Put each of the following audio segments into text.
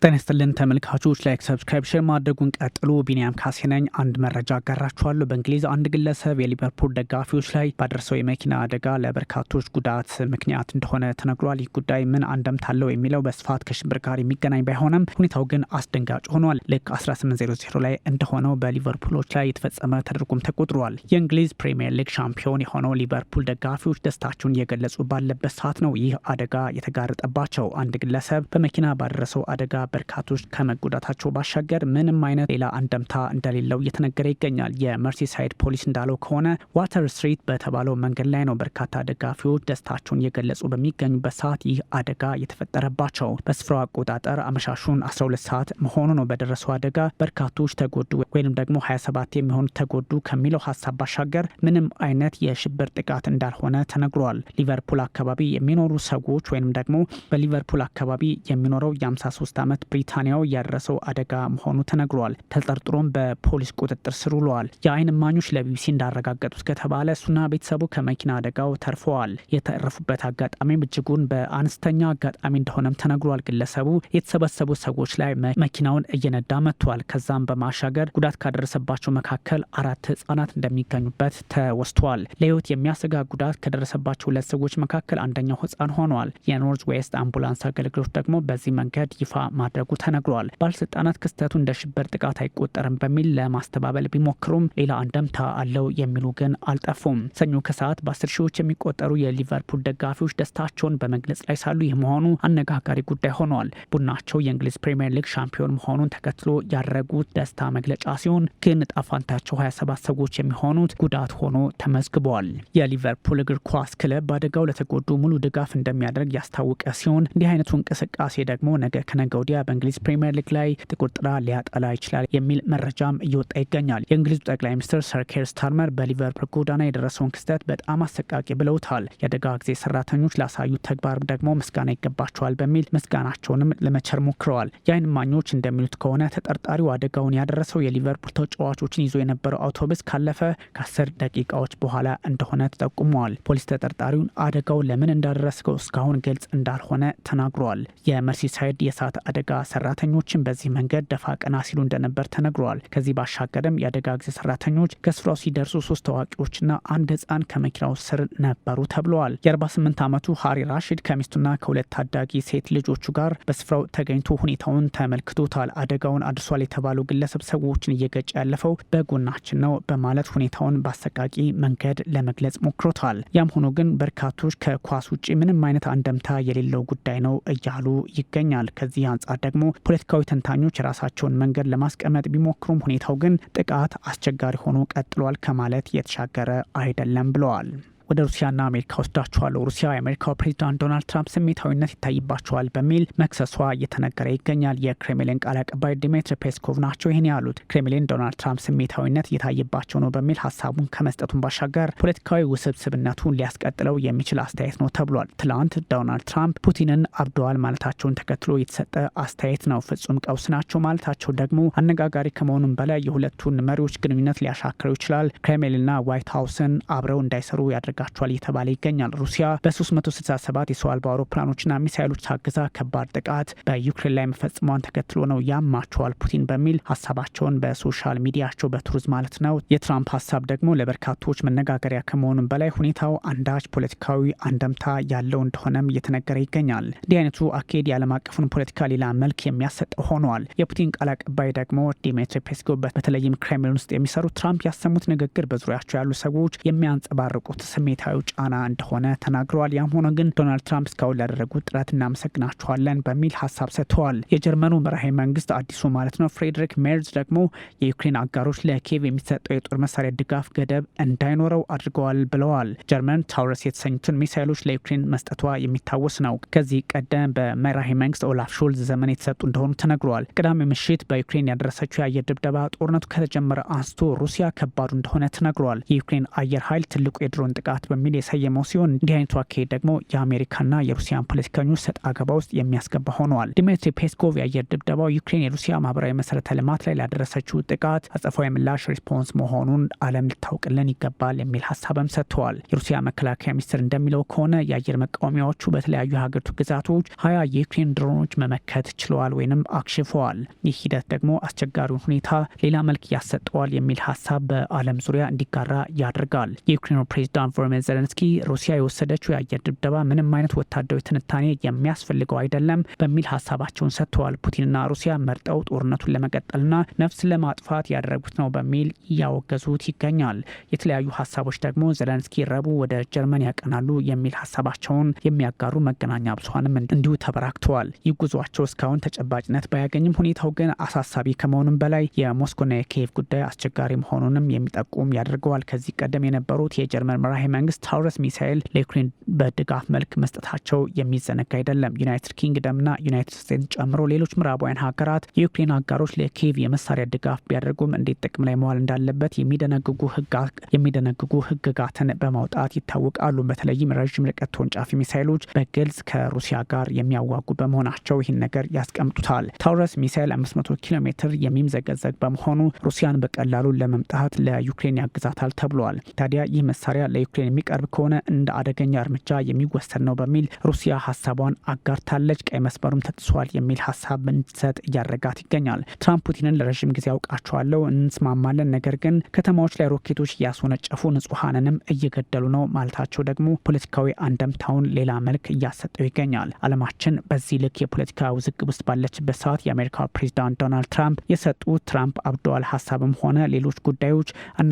ጤና ይስጥልን ተመልካቾች፣ ላይክ ሰብስክራይብ ሼር ማድረጉን ቀጥሉ። ቢኒያም ካሴ ነኝ። አንድ መረጃ አጋራችኋለሁ። በእንግሊዝ አንድ ግለሰብ የሊቨርፑል ደጋፊዎች ላይ ባደረሰው የመኪና አደጋ ለበርካቶች ጉዳት ምክንያት እንደሆነ ተነግሯል። ይህ ጉዳይ ምን አንደምታ አለው የሚለው በስፋት ከሽብር ጋር የሚገናኝ ባይሆንም ሁኔታው ግን አስደንጋጭ ሆኗል። ልክ 1800 ላይ እንደሆነው በሊቨርፑሎች ላይ የተፈጸመ ተደርጎም ተቆጥሯል። የእንግሊዝ ፕሪሚየር ሊግ ሻምፒዮን የሆነው ሊቨርፑል ደጋፊዎች ደስታቸውን እየገለጹ ባለበት ሰዓት ነው ይህ አደጋ የተጋረጠባቸው። አንድ ግለሰብ በመኪና ባደረሰው አደጋ በርካቶች ከመጎዳታቸው ባሻገር ምንም አይነት ሌላ አንደምታ እንደሌለው እየተነገረ ይገኛል። የመርሲሳይድ ፖሊስ እንዳለው ከሆነ ዋተር ስትሪት በተባለው መንገድ ላይ ነው በርካታ ደጋፊዎች ደስታቸውን እየገለጹ በሚገኙበት ሰዓት ይህ አደጋ የተፈጠረባቸው። በስፍራው አቆጣጠር አመሻሹን 12 ሰዓት መሆኑ ነው። በደረሰው አደጋ በርካቶች ተጎዱ ወይም ደግሞ 27 የሚሆኑ ተጎዱ ከሚለው ሀሳብ ባሻገር ምንም አይነት የሽብር ጥቃት እንዳልሆነ ተነግሯል። ሊቨርፑል አካባቢ የሚኖሩ ሰዎች ወይም ደግሞ በሊቨርፑል አካባቢ የሚኖረው የ53 ዓመት ብሪታንያው ያደረሰው አደጋ መሆኑ ተነግሯል። ተጠርጥሮም በፖሊስ ቁጥጥር ስር ውለዋል። የአይን እማኞች ለቢቢሲ እንዳረጋገጡት ከተባለ እሱና ቤተሰቡ ከመኪና አደጋው ተርፈዋል። የተረፉበት አጋጣሚም እጅጉን በአነስተኛ አጋጣሚ እንደሆነም ተነግሯል። ግለሰቡ የተሰበሰቡ ሰዎች ላይ መኪናውን እየነዳ መጥቷል። ከዛም በማሻገር ጉዳት ካደረሰባቸው መካከል 4 ህጻናት እንደሚገኙበት ተወስቷል። ለህይወት የሚያሰጋ ጉዳት ከደረሰባቸው 2 ሰዎች መካከል አንደኛው ህጻን ሆኗል። የኖርዝ ዌስት አምቡላንስ አገልግሎት ደግሞ በዚህ መንገድ ይፋ ማድረጉ ተነግሯል። ባለስልጣናት ክስተቱ እንደ ሽብር ጥቃት አይቆጠርም በሚል ለማስተባበል ቢሞክሩም ሌላ አንደምታ አለው የሚሉ ግን አልጠፉም። ሰኞ ከሰዓት በ10 ሺዎች የሚቆጠሩ የሊቨርፑል ደጋፊዎች ደስታቸውን በመግለጽ ላይ ሳሉ ይህ መሆኑ አነጋጋሪ ጉዳይ ሆኗል። ቡድናቸው የእንግሊዝ ፕሪሚየር ሊግ ሻምፒዮን መሆኑን ተከትሎ ያደረጉት ደስታ መግለጫ ሲሆን ግን ዕጣ ፈንታቸው 27 ሰዎች የሚሆኑት ጉዳት ሆኖ ተመዝግበዋል። የሊቨርፑል እግር ኳስ ክለብ በአደጋው ለተጎዱ ሙሉ ድጋፍ እንደሚያደርግ ያስታወቀ ሲሆን እንዲህ አይነቱ እንቅስቃሴ ደግሞ ነገ ከነገ ወዲያ በእንግሊዝ ፕሪሚየር ሊግ ላይ ጥቁር ጥላ ሊያጠላ ይችላል የሚል መረጃም እየወጣ ይገኛል። የእንግሊዙ ጠቅላይ ሚኒስትር ሰር ኬር ስታርመር በሊቨርፑል ጎዳና የደረሰውን ክስተት በጣም አሰቃቂ ብለውታል። የአደጋ ጊዜ ሰራተኞች ላሳዩት ተግባር ደግሞ ምስጋና ይገባቸዋል በሚል ምስጋናቸውንም ለመቸር ሞክረዋል። የአይን እማኞች እንደሚሉት ከሆነ ተጠርጣሪው አደጋውን ያደረሰው የሊቨርፑል ተጫዋቾችን ይዞ የነበረው አውቶቡስ ካለፈ ከ10 ደቂቃዎች በኋላ እንደሆነ ተጠቁመዋል። ፖሊስ ተጠርጣሪውን አደጋው ለምን እንዳደረሰው እስካሁን ግልጽ እንዳልሆነ ተናግሯል። የመርሲሳይድ የእሳት አደጋ ሰራተኞችን በዚህ መንገድ ደፋ ቀና ሲሉ እንደነበር ተነግሯል። ከዚህ ባሻገርም የአደጋ ጊዜ ሰራተኞች ከስፍራው ሲደርሱ 3 ታዋቂዎችና 1 ህፃን ከመኪናው ስር ነበሩ ተብለዋል። የ48 ዓመቱ ሃሪ ራሺድ ከሚስቱና ከ2 ታዳጊ ሴት ልጆቹ ጋር በስፍራው ተገኝቶ ሁኔታውን ተመልክቶታል። አደጋውን አድርሷል የተባለው ግለሰብ ሰዎችን እየገጨ ያለፈው በጎናችን ነው በማለት ሁኔታውን በአሰቃቂ መንገድ ለመግለጽ ሞክሮታል። ያም ሆኖ ግን በርካቶች ከኳስ ውጭ ምንም አይነት አንደምታ የሌለው ጉዳይ ነው እያሉ ይገኛል። ከዚህ አንጻር ደግሞ ፖለቲካዊ ተንታኞች የራሳቸውን መንገድ ለማስቀመጥ ቢሞክሩም ሁኔታው ግን ጥቃት አስቸጋሪ ሆኖ ቀጥሏል ከማለት የተሻገረ አይደለም ብለዋል። ወደ ሩሲያና አሜሪካ ወስዳቸዋለሁ። ሩሲያ የአሜሪካው ፕሬዚዳንት ዶናልድ ትራምፕ ስሜታዊነት ይታይባቸዋል በሚል መክሰሷ እየተነገረ ይገኛል። የክሬምሊን ቃል አቀባይ ዲሚትሪ ፔስኮቭ ናቸው ይህን ያሉት። ክሬምሊን ዶናልድ ትራምፕ ስሜታዊነት እየታይባቸው ነው በሚል ሀሳቡን ከመስጠቱን ባሻገር ፖለቲካዊ ውስብስብነቱን ሊያስቀጥለው የሚችል አስተያየት ነው ተብሏል። ትላንት ዶናልድ ትራምፕ ፑቲንን አብደዋል ማለታቸውን ተከትሎ የተሰጠ አስተያየት ነው። ፍጹም ቀውስ ናቸው ማለታቸው ደግሞ አነጋጋሪ ከመሆኑም በላይ የሁለቱን መሪዎች ግንኙነት ሊያሻክረው ይችላል። ክሬምሊንና ዋይት ሀውስን አብረው እንዳይሰሩ ያደርጋቸዋል እየተባለ ይገኛል። ሩሲያ በ367 የሰው አልባ አውሮፕላኖችና ሚሳይሎች ታግዛ ከባድ ጥቃት በዩክሬን ላይ መፈጸሟን ተከትሎ ነው ያማቸዋል ፑቲን በሚል ሀሳባቸውን በሶሻል ሚዲያቸው በትሩዝ ማለት ነው። የትራምፕ ሀሳብ ደግሞ ለበርካቶች መነጋገሪያ ከመሆኑም በላይ ሁኔታው አንዳች ፖለቲካዊ አንደምታ ያለው እንደሆነም እየተነገረ ይገኛል። እንዲህ አይነቱ አካሄድ የዓለም አቀፉን ፖለቲካ ሌላ መልክ የሚያሰጠው ሆኗል። የፑቲን ቃል አቀባይ ደግሞ ዲሚትሪ ፔስኮቭ በተለይም ክሬምሊን ውስጥ የሚሰሩ ትራምፕ ያሰሙት ንግግር በዙሪያቸው ያሉ ሰዎች የሚያንጸባርቁት ስሜታዊ ጫና እንደሆነ ተናግረዋል። ያም ሆነ ግን ዶናልድ ትራምፕ እስካሁን ላደረጉት ጥረት እናመሰግናቸዋለን በሚል ሀሳብ ሰጥተዋል። የጀርመኑ መራሄ መንግስት አዲሱ ማለት ነው ፍሬድሪክ ሜርዝ ደግሞ የዩክሬን አጋሮች ለኪየቭ የሚሰጠው የጦር መሳሪያ ድጋፍ ገደብ እንዳይኖረው አድርገዋል ብለዋል። ጀርመን ታውረስ የተሰኙትን ሚሳይሎች ለዩክሬን መስጠቷ የሚታወስ ነው። ከዚህ ቀደም በመራሄ መንግስት ኦላፍ ሾልዝ ዘመን የተሰጡ እንደሆኑ ተነግረዋል። ቅዳሜ ምሽት በዩክሬን ያደረሰችው የአየር ድብደባ ጦርነቱ ከተጀመረ አንስቶ ሩሲያ ከባዱ እንደሆነ ተነግረዋል። የዩክሬን አየር ኃይል ትልቁ የድሮን ጥቃት ጥቃት በሚል የሰየመው ሲሆን እንዲህ አይነቱ አካሄድ ደግሞ የአሜሪካና የሩሲያን ፖለቲከኞች ሰጥ አገባ ውስጥ የሚያስገባ ሆነዋል። ዲሚትሪ ፔስኮቭ የአየር ድብደባው ዩክሬን የሩሲያ ማህበራዊ መሰረተ ልማት ላይ ላደረሰችው ጥቃት አጸፋዊ ምላሽ ሪስፖንስ መሆኑን ዓለም ልታውቅልን ይገባል የሚል ሀሳብም ሰጥተዋል። የሩሲያ መከላከያ ሚኒስትር እንደሚለው ከሆነ የአየር መቃወሚያዎቹ በተለያዩ የሀገሪቱ ግዛቶች 20 የዩክሬን ድሮኖች መመከት ችለዋል ወይንም አክሽፈዋል። ይህ ሂደት ደግሞ አስቸጋሪውን ሁኔታ ሌላ መልክ ያሰጠዋል የሚል ሀሳብ በዓለም ዙሪያ እንዲጋራ ያደርጋል። የዩክሬኑ ፕሬዚዳንት ቮሎዲሚር ዜሌንስኪ ሩሲያ የወሰደችው የአየር ድብደባ ምንም አይነት ወታደራዊ ትንታኔ የሚያስፈልገው አይደለም በሚል ሀሳባቸውን ሰጥተዋል። ፑቲንና ሩሲያ መርጠው ጦርነቱን ለመቀጠልና ነፍስ ለማጥፋት ያደረጉት ነው በሚል እያወገዙት ይገኛል። የተለያዩ ሀሳቦች ደግሞ ዜሌንስኪ ረቡዕ ወደ ጀርመን ያቀናሉ የሚል ሀሳባቸውን የሚያጋሩ መገናኛ ብዙኃንም እንዲሁ ተበራክተዋል። ይህ ጉዟቸው እስካሁን ተጨባጭነት ባያገኝም ሁኔታው ግን አሳሳቢ ከመሆኑም በላይ የሞስኮና የኪየቭ ጉዳይ አስቸጋሪ መሆኑንም የሚጠቁም ያደርገዋል። ከዚህ ቀደም የነበሩት የጀርመን መራሄ መንግስት ታውረስ ሚሳኤል ለዩክሬን በድጋፍ መልክ መስጠታቸው የሚዘነጋ አይደለም። ዩናይትድ ኪንግደምና ዩናይትድ ስቴትስ ጨምሮ ሌሎች ምዕራባውያን ሀገራት የዩክሬን አጋሮች ለኪየቭ የመሳሪያ ድጋፍ ቢያደርጉም እንዴት ጥቅም ላይ መዋል እንዳለበት የሚደነግጉ ህግጋትን በማውጣት ይታወቃሉ። በተለይም ረዥም ርቀት ተወንጫፊ ሚሳኤሎች በግልጽ ከሩሲያ ጋር የሚያዋጉ በመሆናቸው ይህን ነገር ያስቀምጡታል። ታውረስ ሚሳኤል 500 ኪሎ ሜትር የሚምዘገዘግ በመሆኑ ሩሲያን በቀላሉ ለመምጣት ለዩክሬን ያግዛታል ተብሏል። ታዲያ ይህ መሳሪያ ለዩክሬን የሚቀርብ ከሆነ እንደ አደገኛ እርምጃ የሚወሰድ ነው በሚል ሩሲያ ሀሳቧን አጋርታለች። ቀይ መስመሩም ተጥሷል የሚል ሀሳብ እንድትሰጥ እያደረጋት ይገኛል። ትራምፕ ፑቲንን ለረዥም ጊዜ አውቃቸዋለሁ፣ እንስማማለን፣ ነገር ግን ከተማዎች ላይ ሮኬቶች እያስወነጨፉ ንጹሐንንም እየገደሉ ነው ማለታቸው ደግሞ ፖለቲካዊ አንደምታውን ሌላ መልክ እያሰጠው ይገኛል። ዓለማችን በዚህ ልክ የፖለቲካ ውዝግብ ውስጥ ባለችበት ሰዓት የአሜሪካ ፕሬዚዳንት ዶናልድ ትራምፕ የሰጡት ትራምፕ አብደዋል ሀሳብም ሆነ ሌሎች ጉዳዮች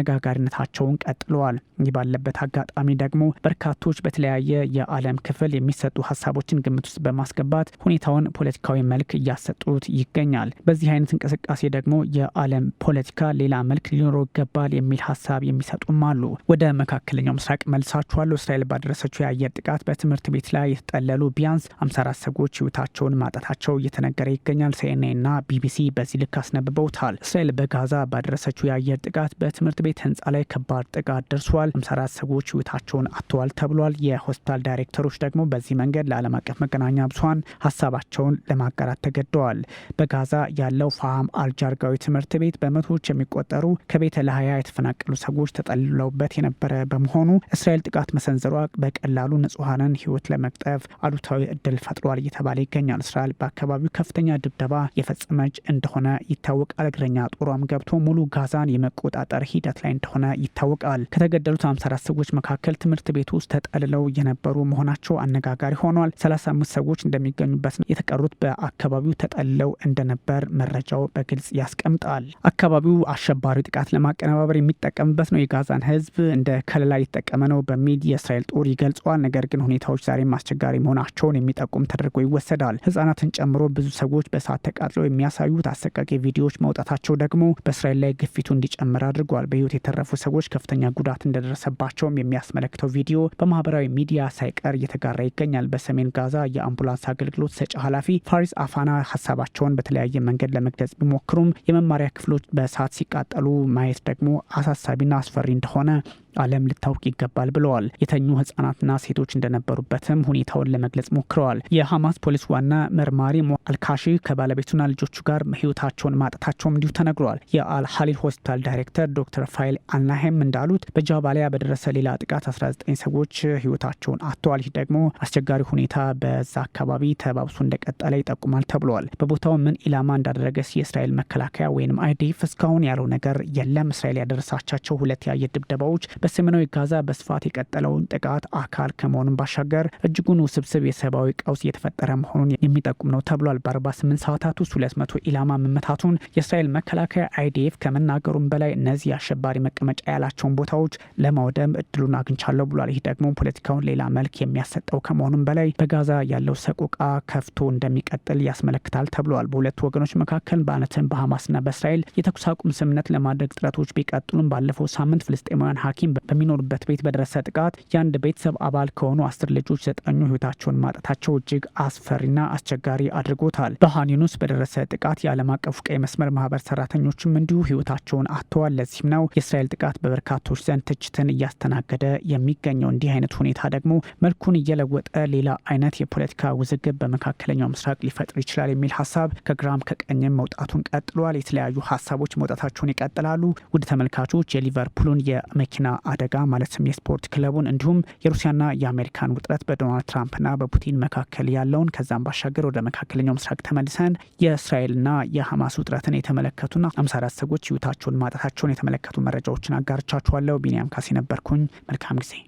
አነጋጋሪነታቸውን ቀጥለዋል። ይህ ባለበት አጋጣሚ ደግሞ በርካቶች በተለያየ የዓለም ክፍል የሚሰጡ ሀሳቦችን ግምት ውስጥ በማስገባት ሁኔታውን ፖለቲካዊ መልክ እያሰጡት ይገኛል። በዚህ አይነት እንቅስቃሴ ደግሞ የዓለም ፖለቲካ ሌላ መልክ ሊኖረው ይገባል የሚል ሀሳብ የሚሰጡም አሉ። ወደ መካከለኛው ምስራቅ መልሳችኋለሁ። እስራኤል ባደረሰችው የአየር ጥቃት በትምህርት ቤት ላይ የተጠለሉ ቢያንስ 54 ሰዎች ህይወታቸውን ማጣታቸው እየተነገረ ይገኛል። ሲኤንኤንና ቢቢሲ በዚህ ልክ አስነብበውታል። እስራኤል በጋዛ ባደረሰችው የአየር ጥቃት በትምህርት ቤት ህንፃ ላይ ከባድ ጥቃት ደርሷል። 54 ሰዎች ህይወታቸውን አጥተዋል ተብሏል። የሆስፒታል ዳይሬክተሮች ደግሞ በዚህ መንገድ ለዓለም አቀፍ መገናኛ ብዙኃን ሀሳባቸውን ለማጋራት ተገደዋል። በጋዛ ያለው ፋሃም አልጃርጋዊ ትምህርት ቤት በመቶዎች የሚቆጠሩ ከቤተ ለሀያ የተፈናቀሉ ሰዎች ተጠልለውበት የነበረ በመሆኑ እስራኤል ጥቃት መሰንዘሯ በቀላሉ ንጹሐንን ህይወት ለመቅጠፍ አሉታዊ እድል ፈጥሯል እየተባለ ይገኛል። እስራኤል በአካባቢው ከፍተኛ ድብደባ የፈጸመች እንደሆነ ይታወቃል። እግረኛ ጦሯም ገብቶ ሙሉ ጋዛን የመቆጣጠር ሂደት ላይ እንደሆነ ይታወቃል። ከተገደሉት 54 ሰዎች መካከል ትምህርት ቤት ውስጥ ተጠልለው የነበሩ መሆናቸው አነጋጋሪ ሆኗል። 35 ሰዎች እንደሚገኙበት፣ የተቀሩት በአካባቢው ተጠልለው እንደነበር መረጃው በግልጽ ያስቀምጣል። አካባቢው አሸባሪ ጥቃት ለማቀነባበር የሚጠቀምበት ነው፣ የጋዛን ህዝብ እንደ ከለላ የተጠቀመ ነው በሚል የእስራኤል ጦር ይገልጸዋል። ነገር ግን ሁኔታዎች ዛሬም አስቸጋሪ መሆናቸውን የሚጠቁም ተደርጎ ይወሰዳል። ህጻናትን ጨምሮ ብዙ ሰዎች በእሳት ተቃጥለው የሚያሳዩት አሰቃቂ ቪዲዮዎች መውጣታቸው ደግሞ በእስራኤል ላይ ግፊቱ እንዲጨምር አድርጓል። በህይወት የተረፉ ሰዎች ከፍተኛ ጉዳት እንደደረሰባቸውም የሚያስመለክተው ቪዲዮ በማህበራዊ ሚዲያ ሳይቀር እየተጋራ ይገኛል። በሰሜን ጋዛ የአምቡላንስ አገልግሎት ሰጪ ኃላፊ ፋሪስ አፋና ሀሳባቸውን በተለያየ መንገድ ለመግለጽ ቢሞክሩም የመማሪያ ክፍሎች በእሳት ሲቃጠሉ ማየት ደግሞ አሳሳቢና አስፈሪ እንደሆነ ዓለም ልታውቅ ይገባል ብለዋል። የተኙ ህጻናትና ሴቶች እንደነበሩበትም ሁኔታውን ለመግለጽ ሞክረዋል። የሐማስ ፖሊስ ዋና መርማሪ አልካሺ ከባለቤቱና ልጆቹ ጋር ህይወታቸውን ማጣታቸውም እንዲሁ ተነግሯል። የአልሀሊል ሆስፒታል ዳይሬክተር ዶክተር ፋይል አልናሄም እንዳሉት በጃባሊያ በደረሰ ሌላ ጥቃት 19 ሰዎች ህይወታቸውን አጥተዋል። ይህ ደግሞ አስቸጋሪ ሁኔታ በዛ አካባቢ ተባብሶ እንደቀጠለ ይጠቁማል ተብሏል። በቦታው ምን ኢላማ እንዳደረገስ የእስራኤል መከላከያ ወይም አይዲኤፍ እስካሁን ያለው ነገር የለም። እስራኤል ያደረሳቻቸው 2 የአየር ድብደባዎች በሰሜናዊ ጋዛ በስፋት የቀጠለውን ጥቃት አካል ከመሆኑን ባሻገር እጅጉን ውስብስብ የሰብአዊ ቀውስ እየተፈጠረ መሆኑን የሚጠቁም ነው ተብሏል። በ48 ሰዓታት ውስጥ 200 ኢላማ መመታቱን የእስራኤል መከላከያ አይዲኤፍ ከመናገሩም በላይ እነዚህ አሸባሪ መቀመጫ ያላቸውን ቦታዎች ለማውደም እድሉን አግኝቻለሁ ብሏል። ይህ ደግሞ ፖለቲካውን ሌላ መልክ የሚያሰጠው ከመሆኑም በላይ በጋዛ ያለው ሰቆቃ ከፍቶ እንደሚቀጥል ያስመለክታል ተብሏል። በሁለቱ ወገኖች መካከል በአነትም በሐማስና በእስራኤል የተኩስ አቁም ስምምነት ለማድረግ ጥረቶች ቢቀጥሉም ባለፈው ሳምንት ፍልስጤማውያን ሐኪም ፑቲን በሚኖሩበት ቤት በደረሰ ጥቃት የአንድ ቤተሰብ አባል ከሆኑ 10 ልጆች 9 ህይወታቸውን ማጣታቸው እጅግ አስፈሪና አስቸጋሪ አድርጎታል። በኻን ዩኒስ በደረሰ ጥቃት የዓለም አቀፉ ቀይ መስመር ማህበር ሰራተኞችም እንዲሁ ህይወታቸውን አጥተዋል። ለዚህም ነው የእስራኤል ጥቃት በበርካቶች ዘንድ ትችትን እያስተናገደ የሚገኘው። እንዲህ አይነት ሁኔታ ደግሞ መልኩን እየለወጠ ሌላ አይነት የፖለቲካ ውዝግብ በመካከለኛው ምስራቅ ሊፈጥር ይችላል የሚል ሀሳብ ከግራም ከቀኝም መውጣቱን ቀጥሏል። የተለያዩ ሀሳቦች መውጣታቸውን ይቀጥላሉ። ውድ ተመልካቾች የሊቨርፑልን የመኪና አደጋ ማለትም የስፖርት ክለቡን እንዲሁም የሩሲያና የአሜሪካን ውጥረት በዶናልድ ትራምፕና በፑቲን መካከል ያለውን ከዛም ባሻገር ወደ መካከለኛው ምስራቅ ተመልሰን የእስራኤልና የሐማስ ውጥረትን የተመለከቱና 54 ሰዎች ህይወታቸውን ማጣታቸውን የተመለከቱ መረጃዎችን አጋርቻችኋለሁ። ቢኒያም ካሴ ነበርኩኝ። መልካም ጊዜ